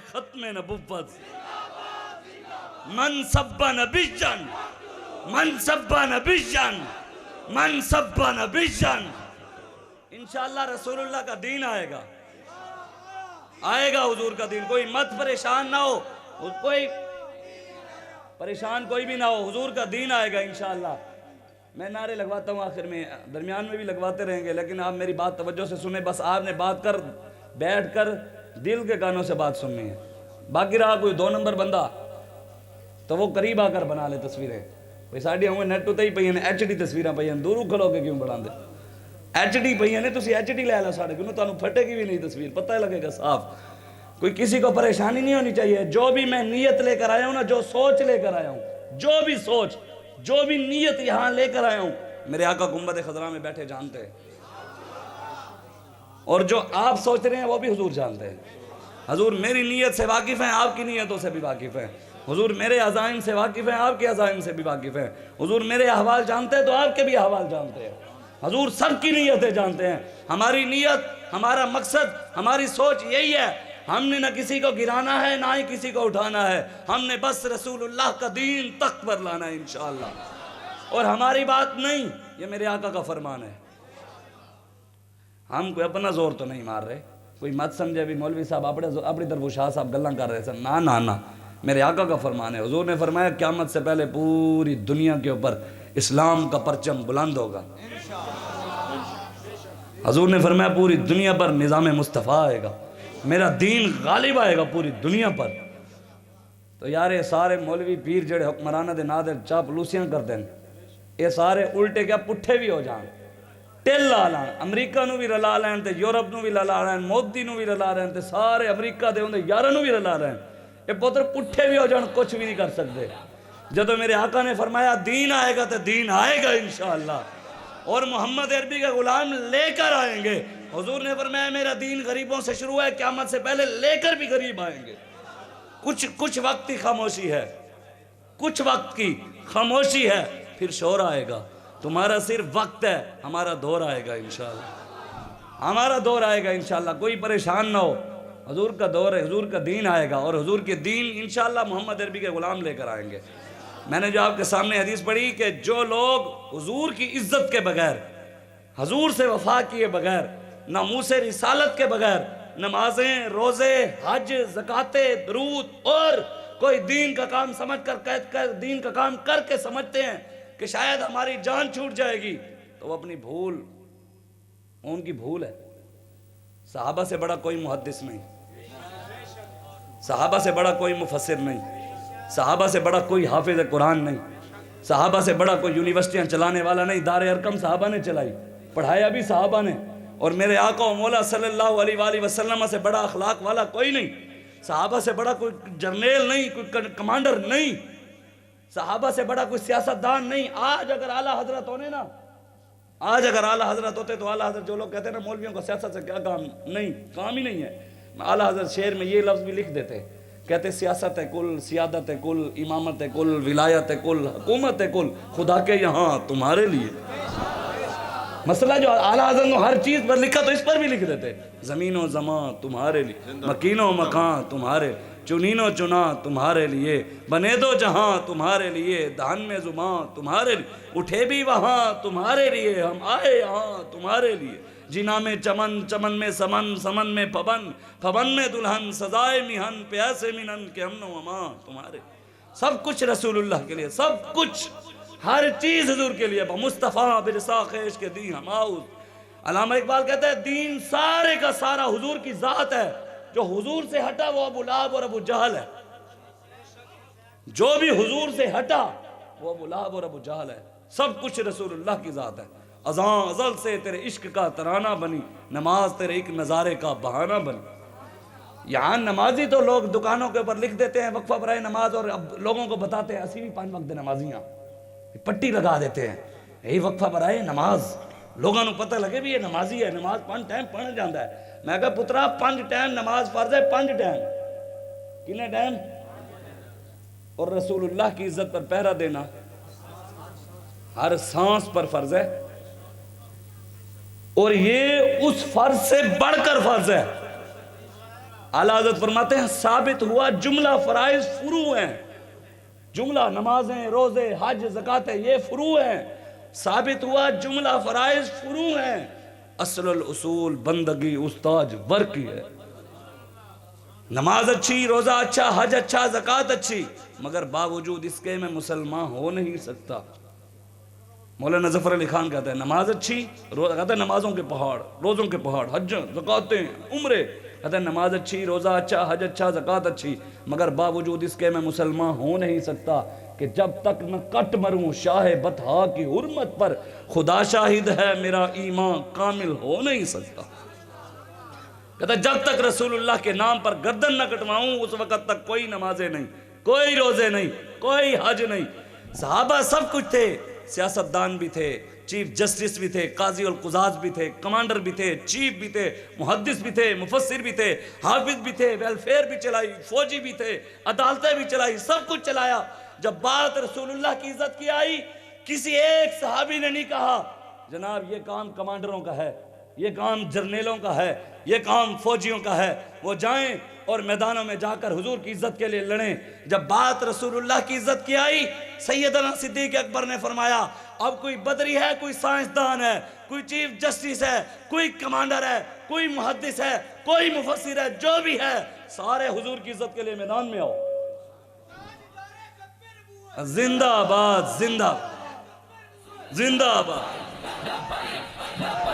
ختم نبوت من سب نبیًا من سب نبیًا من سب نبیًا انشاءاللہ رسول اللہ کا دین آئے گا، آئے گا حضور کا دین. کوئی مت پریشان نہ ہو، کوئی پریشان کوئی بھی نہ ہو، حضور کا دین آئے گا انشاءاللہ. میں نعرے لگواتا ہوں آخر میں، درمیان میں بھی لگواتے رہیں گے، لیکن آپ میری بات توجہ سے سنیں. بس آپ نے بات کر بیٹھ کر دل کے کانوں سے بات سننی ہے. باقی رہا کوئی 2 نمبر بندہ تو وہ قریب آ کر بنا لے تصویریں. بھئی ساڑھیاں ہوئے نیٹ تے ہی پئی ہیں ایچ ڈی تصویراں پئی ہیں، دوروں کھلو کے کیوں بڑھان دے. ایچ ڈی پئی ہیں تسی ایچ ڈی لے لو ساڑھے کیوں تانوں پھٹے گی بھی نہیں تصویر، پتہ لگے گا صاف. کوئی کسی کو پریشانی نہیں ہونی چاہیے. جو بھی میں نیت لے کر آیا ہوں نا، جو سوچ لے کر آیا ہوں، جو بھی سوچ، جو بھی نیت یہاں لے کر آیا ہوں، میرے آقا گنبد خضرا میں بیٹھے جانتے ہیں. اور جو آپ سوچ رہے ہیں وہ بھی حضور جانتے ہیں. حضور میری نیت سے واقف ہیں، آپ کی نیتوں سے بھی واقف ہیں. حضور میرے عزائم سے واقف ہیں، آپ کے عزائم سے بھی واقف ہیں. حضور میرے احوال جانتے ہیں تو آپ کے بھی احوال جانتے ہیں. حضور سب کی نیتیں جانتے ہیں. ہماری نیت، ہمارا مقصد، ہماری سوچ یہی ہے. ہم نے نہ کسی کو گرانا ہے نہ ہی کسی کو اٹھانا ہے. ہم نے بس رسول اللہ کا دین تک پر لانا ہے انشاءاللہ. اور ہماری بات نہیں، یہ میرے آقا کا فرمان ہے. ہم کوئی اپنا زور تو نہیں مار رہے. کوئی مت سمجھے بھی مولوی صاحب اپنی طرف شاہ صاحب گلیں کر رہے ہیں. نہ میرے آقا کا فرمان ہے. حضور نے فرمایا قیامت سے پہلے پوری دنیا کے اوپر اسلام کا پرچم بلند ہوگا. حضور نے فرمایا پوری دنیا پر نظام مصطفیٰ آئے گا، میرا دین غالب آئے گا پوری دنیا پر. تو یار یہ سارے مولوی پیر جڑے حکمرانہ دے نادر چاپلوسیاں کر دیں، یہ سارے الٹے کیا پٹھے بھی ہو جان. ٹل لا لین امریکہ نو بھی رلا لین تے یورپ نو بھی رلا لین، مودی نو بھی رلا لین تے سارے امریکہ دے ہوندے یاراں نو بھی رلا لین. یہ پتر پٹھے بھی ہو جان کچھ بھی نہیں کر سکتے. جدو میرے آقا نے فرمایا دین آئے گا تو دین آئے گا انشاءاللہ. اور محمد عربی کے غلام لے کر آئیں گے. حضور نے فرمایا میرا دین غریبوں سے شروع ہے، قیامت سے پہلے لے کر بھی غریب آئیں گے. کچھ وقت کی خاموشی ہے، کچھ وقت کی خاموشی ہے، پھر شور آئے گا. تمہارا صرف وقت ہے، ہمارا دور آئے گا انشاءاللہ. ہمارا دور آئے گا انشاءاللہ. کوئی پریشان نہ ہو، حضور کا دور ہے، حضور کا دین آئے گا. اور حضور کے دین انشاءاللہ محمد عربی کے غلام لے کر آئیں گے. میں نے جو آپ کے سامنے حدیث پڑھی کہ جو لوگ حضور کی عزت کے بغیر، حضور سے وفا کیے بغیر، ناموس رسالت کے بغیر نمازیں، روزے، حج، زکوٰۃ، درود اور کوئی دین کا کام سمجھ کر دین کا کام کر کے سمجھتے ہیں کہ شاید ہماری جان چھوٹ جائے گی، تو وہ اپنی بھول، ان کی بھول ہے. صحابہ سے بڑا کوئی محدث نہیں، صحابہ سے بڑا کوئی مفسر نہیں، صحابہ سے بڑا کوئی حافظ قرآن نہیں، صحابہ سے بڑا کوئی یونیورسٹیاں چلانے والا نہیں. دار ارقم صحابہ نے چلائی، پڑھایا بھی صحابہ نے. اور میرے آقا و مولا صلی اللہ علیہ وآلہ وسلم سے بڑا اخلاق والا کوئی نہیں. صحابہ سے بڑا کوئی جرنیل نہیں، کوئی کمانڈر نہیں، صحابہ سے بڑا کوئی سیاستدان نہیں. آج اگر اعلیٰ حضرت ہونے نا، آج اگر اعلیٰ حضرت ہوتے تو اعلیٰ حضرت جو لوگ کہتے ہیں نا مولویوں کو سیاست سے کیا کام، نہیں، کام ہی نہیں ہے. اعلیٰ حضرت شعر میں یہ لفظ بھی لکھ دیتے، کہتے سیاست ہے کل، سیادت ہے کل، امامت ہے کل، ولایت ہے کل، حکومت ہے کل، خدا کے یہاں تمہارے لیے. مسئلہ جو اعلیٰ حضرت نے ہر چیز پر لکھا تو اس پر بھی لکھ دیتے، زمین و زمان تمہارے لیے، مکین و مکان تمہارے، چنین و چنا تمہارے لیے، بنے دو جہاں تمہارے لیے، دہن میں زبان تمہارے لیے، اٹھے بھی وہاں تمہارے لیے، ہم آئے یہاں تمہارے لیے. جنا میں چمن، چمن میں سمن، سمن میں پون، پون میں دلہن، سزائے میہن، پیاسے مینن کے امن و امان تمہارے. سب کچھ رسول اللہ کے لیے، سب کچھ، ہر چیز حضور کے لیے. مصطفیٰ برسا خیش کے دی ہم آؤز. علامہ اقبال کہتا ہے دین سارے کا سارا حضور کی ذات ہے. جو حضور سے ہٹا وہ ابو لہب اور ابو جہل ہے. جو بھی حضور سے ہٹا وہ ابو لہب اور ابو جہل ہے. سب کچھ رسول اللہ کی ذات ہے. اذان ازل سے تیرے عشق کا ترانہ بنی، نماز تیرے ایک نظارے کا بہانہ بنی. یہاں نمازی تو لوگ دکانوں کے اوپر لکھ دیتے ہیں وقفہ برائے نماز، اور اب لوگوں کو بتاتے ہیں اسی بھی 5 وقت نمازیاں پٹی لگا دیتے ہیں یہی وقفہ برائے نماز. لوگوں کو پتہ لگے بھی یہ نمازی ہے، نماز 5 ٹائم پڑھنا جاندہ ہے. میں کہا پترا 5 ٹائم نماز فرض ہے، 5 ٹائم کتنے ٹائم؟ اور رسول اللہ کی عزت پر پہرا دینا ہر سانس پر فرض ہے. اور یہ اس فرض سے بڑھ کر فرض ہے. اعلیٰ حضرت فرماتے ہیں ثابت ہوا جملہ فرائض فروع ہیں، جملہ نمازیں، روزے، حج، زکاتیں یہ فروع ہیں، ثابت ہوا جملہ فرائض فروع ہیں، اصل الاصول بندگی استاج ور کی ہے۔ نماز اچھی، روزہ اچھا، حج اچھا، زکات اچھی، مگر باوجود اس کے میں مسلمان ہو نہیں سکتا۔ مولانا ظفر علی خان کہتے ہیں نماز اچھی، کہتے ہیں نمازوں کے پہاڑ، روزوں کے پہاڑ، حج، زکاتیں، عمرے، کہتے ہیں نماز اچھی، روزہ اچھا، حج اچھا، زکات اچھی، مگر باوجود اس کے میں مسلمان ہو نہیں سکتا کہ جب تک نہ کٹ مروں شاہ بطحا کی حرمت پر، خدا شاہد ہے میرا ایمان کامل ہو نہیں سکتا۔ کہتا ہے جب تک رسول اللہ کے نام پر گردن نہ کٹواؤں اس وقت تک کوئی نمازیں نہیں، کوئی روزے نہیں، کوئی حج نہیں۔ صحابہ سب کچھ تھے، سیاستدان بھی تھے، چیف جسٹس بھی تھے، قاضی القضات بھی تھے، کمانڈر بھی تھے، چیف بھی تھے، محدث بھی تھے، مفسر بھی تھے، حافظ بھی تھے، ویلفیئر بھی چلائی، فوجی بھی تھے، عدالتیں بھی چلائی، سب کچھ چلایا۔ جب بات رسول اللہ کی عزت کی آئی، کسی ایک صحابی نے نہیں کہا جناب یہ کام کمانڈروں کا ہے، یہ کام جرنیلوں کا ہے، یہ کام فوجیوں کا ہے، وہ جائیں اور میدانوں میں جا کر حضور کی عزت کے لیے لڑیں۔ جب بات رسول اللہ کی عزت کی آئی، سیدنا صدیق اکبر نے فرمایا اب کوئی بدری ہے، کوئی سائنسدان ہے، کوئی چیف جسٹس ہے، کوئی کمانڈر ہے، کوئی محدث ہے، کوئی مفسر ہے، جو بھی ہے سارے حضور کی عزت کے لیے میدان میں آؤ۔ زندہ آباد، زندہ، زندہ آباد۔